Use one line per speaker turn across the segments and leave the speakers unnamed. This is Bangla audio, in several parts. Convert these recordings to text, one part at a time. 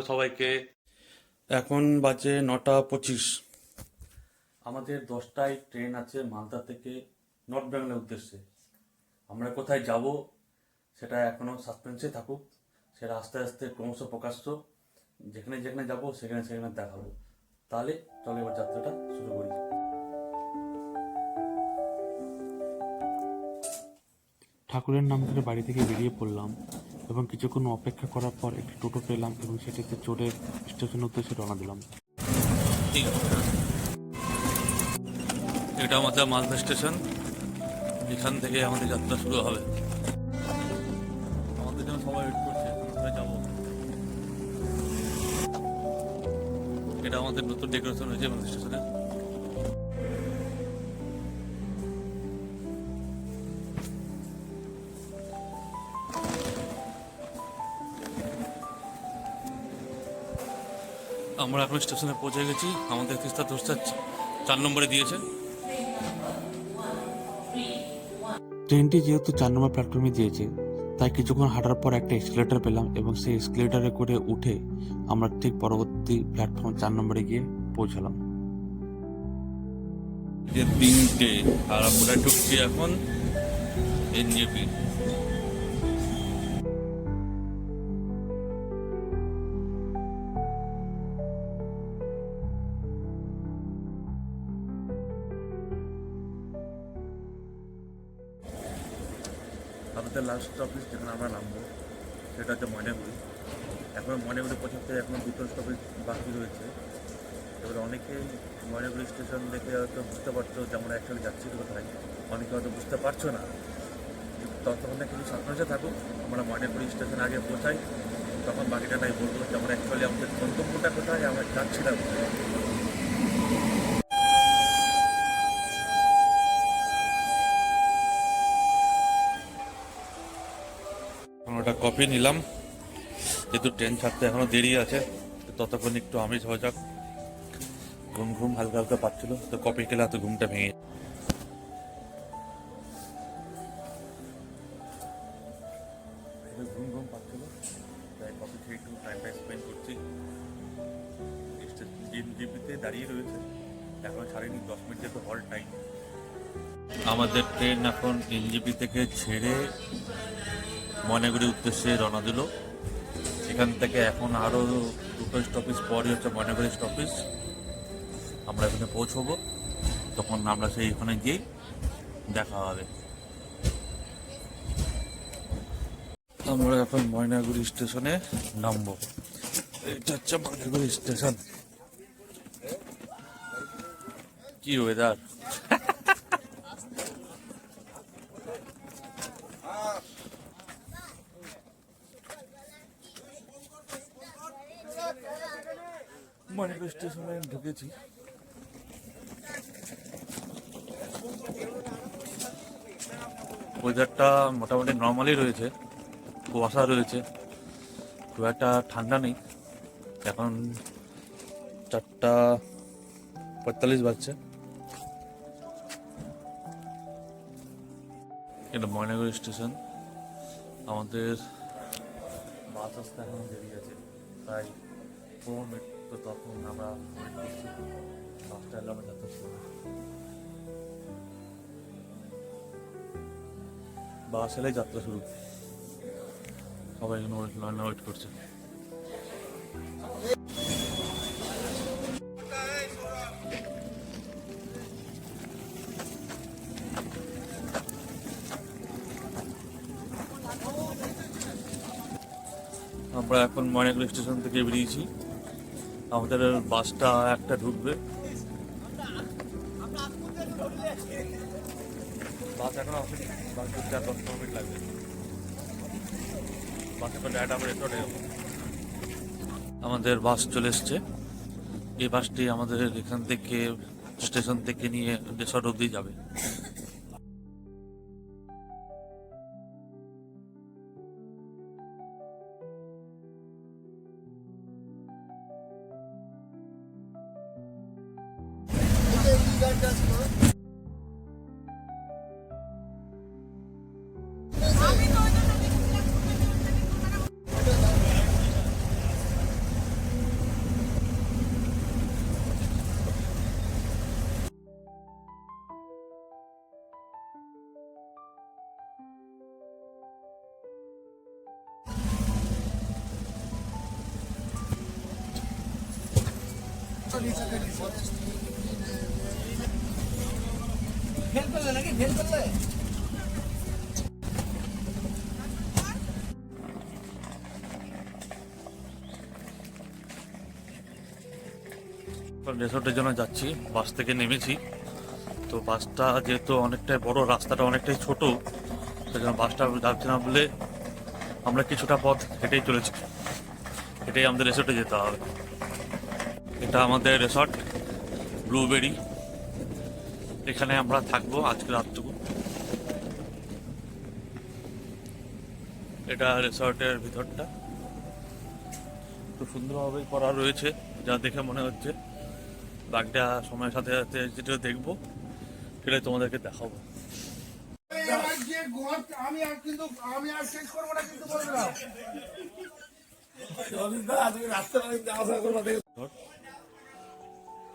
সবাইকে। এখন বাজে 9:25। আমাদের 10টায় ট্রেন আছে মালদা থেকে নর্থ বেঙ্গলের উদ্দেশ্যে। আমরা কোথায় যাব সেটা এখনও সাসপেন্সে থাকুক, সেটা আস্তে আস্তে ক্রমশ প্রকাশ্য। যেখানে যেখানে যাব সেখানে সেখানে দেখাবো। তাহলে চলো এবার যাত্রাটা শুরু করি।
ঠাকুরের নাম করে বাড়ি থেকে বেরিয়ে পড়লাম এবং কিছুক্ষণ অপেক্ষা করার পর একটি টোটো পেলাম এবং সেটিতে চড়ে স্টেশনের উদ্দেশ্যে রওনা দিলাম।
ঠিক আছে, এটা আমাদের মালদা স্টেশন। এখান থেকে আমাদের যাত্রা শুরু হবে। আমাদের জন্য সবাই ওয়েট করছে, কোথায় যাবো। এটা আমাদের নতুন ডেকোরেশন হয়েছে মালদা স্টেশনে। আমরা এখন স্টেশনে পৌঁছে গেছি। আমাদের তিস্তা দোস্তা 4 নম্বরে দিয়েছে।
ট্রেনটি যেহেতু 4 নম্বর প্ল্যাটফর্মে দিয়েছে, তাই কিছুক্ষণ হাঁটার পর একটা এসকেলেটর পেলাম এবং সেই এসকেলেটরে করে উঠে আমরা ঠিক পরবর্তী প্ল্যাটফর্ম 4 নম্বরে গিয়ে পৌঁছালাম।
যে 3টে আর আমরা ঢুকছি এখন এনজেপি। আমাদের লাস্ট অফিস যেখানে আমরা নামবো সেটা হচ্ছে ময়নাগুড়ি। এখন ময়নাগুড়ি পৌঁছাতে এখনো 2টো স্টপেজ বাকি রয়েছে। এবার অনেকেই ময়নাগুড়ি স্টেশন দেখে হয়তো বুঝতে পারছো যে আমরা অ্যাকচুয়ালি যাচ্ছি কোথায়, অনেকে হয়তো বুঝতে পারছো না। ততক্ষণ কিছু সাসপেন্সে থাকুক, আমরা ময়নাগুড়ি স্টেশন আগে পৌঁছাই, তখন বাকিটা নাই বলবো যে আমরা অ্যাকচুয়ালি আমাদের গন্তব্যটা কোথায়, আমরা যাচ্ছিলাম কোথায়। ওটা কফি নিলাম, যেহেতু ট্রেন ছাড়তে এখনো দেরি আছে, ততক্ষণ একটু আমিষ হয়ে যাক। ঘুম ঘুম হালকা হালকা পাচ্ছিল, তো কফি খেলে এত ঘুমটা ভেঙে। ঘুম ঘুম পাচ্ছিল, তাই কফি খেয়ে একটু টাইমটা স্পেন্ড করছি। এনজেপিতে দাঁড়িয়ে রয়েছে, এখন ছাড়েনি, 10 মিনিটের তো হল টাইম। আমাদের ট্রেন এখন এনজেপি থেকে ছেড়ে ময়নাগুড়ির উদ্দেশ্যে রওনা দিল। এখান থেকে এখন আরও 2টো স্টপেজ পরই হচ্ছে ময়নাগুড়ি স্টপেজ। আমরা এখানে পৌঁছবো, তখন আমরা সেই এখানে গিয়েই দেখা হবে। আমরা এখন ময়নাগুড়ি স্টেশনে নামবো। এটা হচ্ছে ময়নাগুড়ি স্টেশন। কি ওয়েদার! ময়নাগুড়ি স্টেশনে ঢুকেছি। ওয়েদারটা মোটামুটি নর্মালি রয়েছে, কুয়াশা রয়েছে, খুব একটা ঠান্ডা নেই। এখন 4:45 বাজছে। এটা ময়নাগুড়ি স্টেশন। আমাদের বাস আসতে এখন দেরি আছে, প্রায় 15 মিনিট। তো তখন আমরা ওয়েট করছি, বাসটা এলে আমরা যাত্রা শুরু। বাস এলে যাত্রা শুরু। সবাই এখানে লাইনে ওয়েট করছে। আমরা এখন ময়নাগুড়ি স্টেশন থেকে বেরিয়েছি। আমাদের বাসটা একটা ঢুকবে। বাস এখন আসেনি, বাস ঢুকতে আর 10 মিনিট লাগবে। বাসে তো ডাইরেক্ট আমরা রেস্টুরেন্টে যাবো। আমাদের বাস চলে এসছে। এই বাসটি আমাদের এখান থেকে স্টেশন থেকে নিয়ে রিসর্ট অবধি যাবে। রিসোর্টের জন্য যাচ্ছি, বাস থেকে নেমেছি। তো বাসটা যেহেতু অনেকটাই বড়, রাস্তাটা অনেকটাই ছোট, সেই জন্য বাসটা যাচ্ছে না বলে আমরা কিছুটা পথ হেঁটেই চলেছি। হেঁটেই আমাদের রিসোর্টে যেতে হবে। এটা আমাদের রিসোর্ট ব্লুবেরি, এখানে আমরা থাকবো আজকে রাতটুকু। এটা রিসোর্টের ভিতরটা খুব সুন্দরভাবে করা রয়েছে, যা দেখে মনে হচ্ছে। বাকিটা সময়ের সাথে সাথে যেটা দেখবো সেটাই তোমাদেরকে দেখাবো।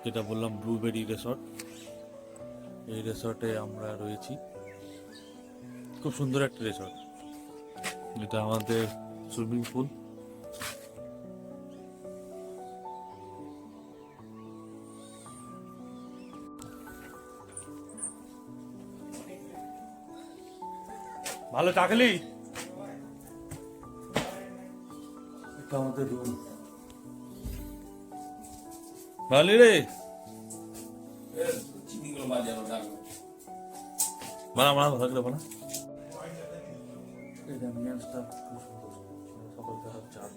যেটা বললাম ব্লুবেরি রিসোর্ট, এই রিসোর্টে আমরা রয়েছি। খুব সুন্দর একটা রিসোর্ট। এটা আমাদের সুইমিং পুল। ভালো চাকলি। এটা আমাদের রুম। ভালো রে, বানা বানা ভালো করে বানা। এটা অ্যাম্বিয়েন্সটা খুব সুন্দর, সকল তরফ চাপ।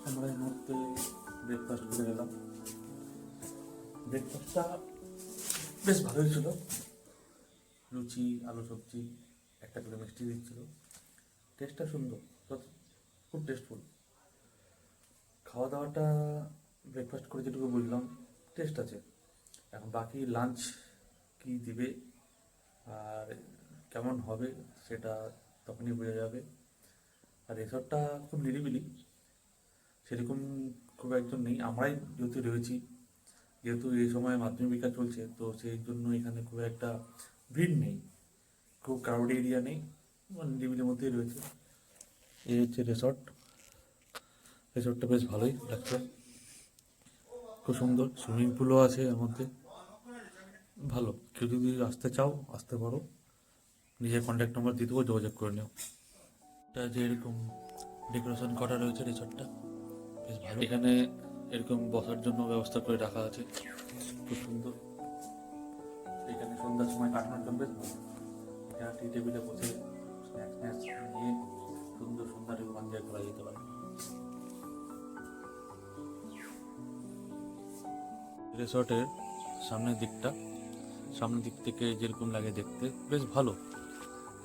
আমরা এই মুহূর্তে ব্রেকফাস্ট করে গেলাম। ব্রেকফাস্টটা বেশ ভালোই ছিল। লুচি, আলু সবজি, একটা করে মিষ্টি দিচ্ছিল। টেস্টটা সুন্দর, খুব টেস্টফুল। খাওয়া দাওয়াটা ব্রেকফাস্ট করে যেটুকু বুঝলাম টেস্ট আছে। এখন বাকি লাঞ্চ কি দিবে আর কেমন হবে সেটা তখনই বোঝা যাবে। আর রিসর্টটা খুব নিরিবিলি, সেরকম খুব একজন নেই। আমরাই যেহেতু রয়েছি, যেহেতু এই সময় মাধ্যমিক পরীক্ষা চলছে, তো সেই জন্য এখানে খুব একটা ভিড় নেই, খুব ক্রাউড এরিয়া নেই, নিরিবিলির মধ্যেই রয়েছে। এই হচ্ছে রিসর্ট। রিসর্টটা বেশ ভালোই লাগছে, খুব সুন্দর। সুইমিং পুলও আছে এর মধ্যে, ভালো। কেউ যদি আসতে চাও আসতে পারো, নিজের কন্ট্যাক্ট নম্বর দিয়ে দেবো, যোগাযোগ করে নিও। এটা যে এরকম ডেকোরেশন করা রয়েছে রিসর্টটা বেশ ভালো। এখানে এরকম বসার জন্য ব্যবস্থা করে রাখা আছে, খুব সুন্দর। এখানে সন্ধ্যার সময় কাটানোর জন্য বেশ ভালো। এখানে টি টেবিলে বসে স্ন্যাক্স নিয়ে সুন্দর সন্ধ্যা এনজয় করা যেতে পারে। রিসর্টের সামনের দিক থেকে যেরকম লাগে দেখতে বেশ ভালো,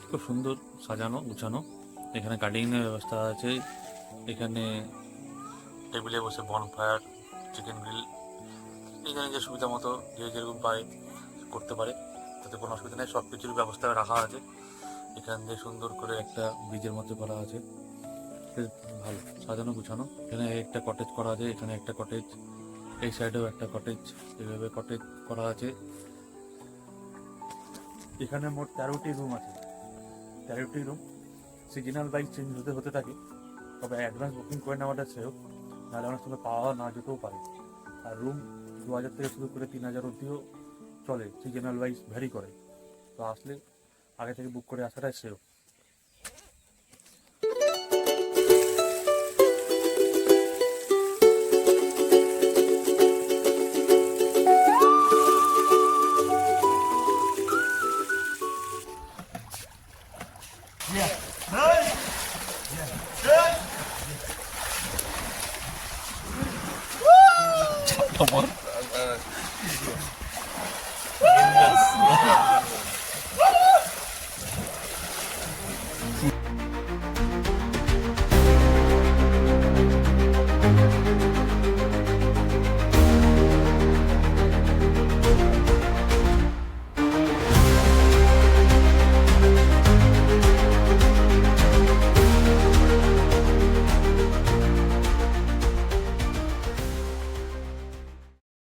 খুব সুন্দর সাজানো গুছানো। এখানে গার্ডেনিংয়ের ব্যবস্থা আছে। এখানে টেবিলে বসে বনফায়ার, চিকেন গ্রিল, এখানে যে সুবিধা মতো যে যেরকম পায় করতে পারে, তাতে কোনো অসুবিধা নেই। সব কিছুর ব্যবস্থা রাখা আছে। এখান দিয়ে সুন্দর করে একটা ব্রিজের মধ্যে করা আছে, বেশ ভালো সাজানো গুছানো। এখানে একটা কটেজ করা আছে, এখানে একটা কটেজ, এই সাইডেও একটা কটেজ, এইভাবে কটেজ করা আছে। এখানে মোট 13টি রুম আছে। 13টি রুম সিজনাল বাইক চেঞ্জ হতে থাকে, তবে অ্যাডভান্স বুকিং করে নেওয়াটা সেও, নাহলে অনেক সময় পাওয়া না যেতেও পারে। আর রুম 2000 থেকে শুরু করে 3000 অবধিও চলে, সিজনাল ওয়াইজ ভ্যারি করে। তো আসলে আগে থেকে বুক করে আসাটাই সেও। Come on.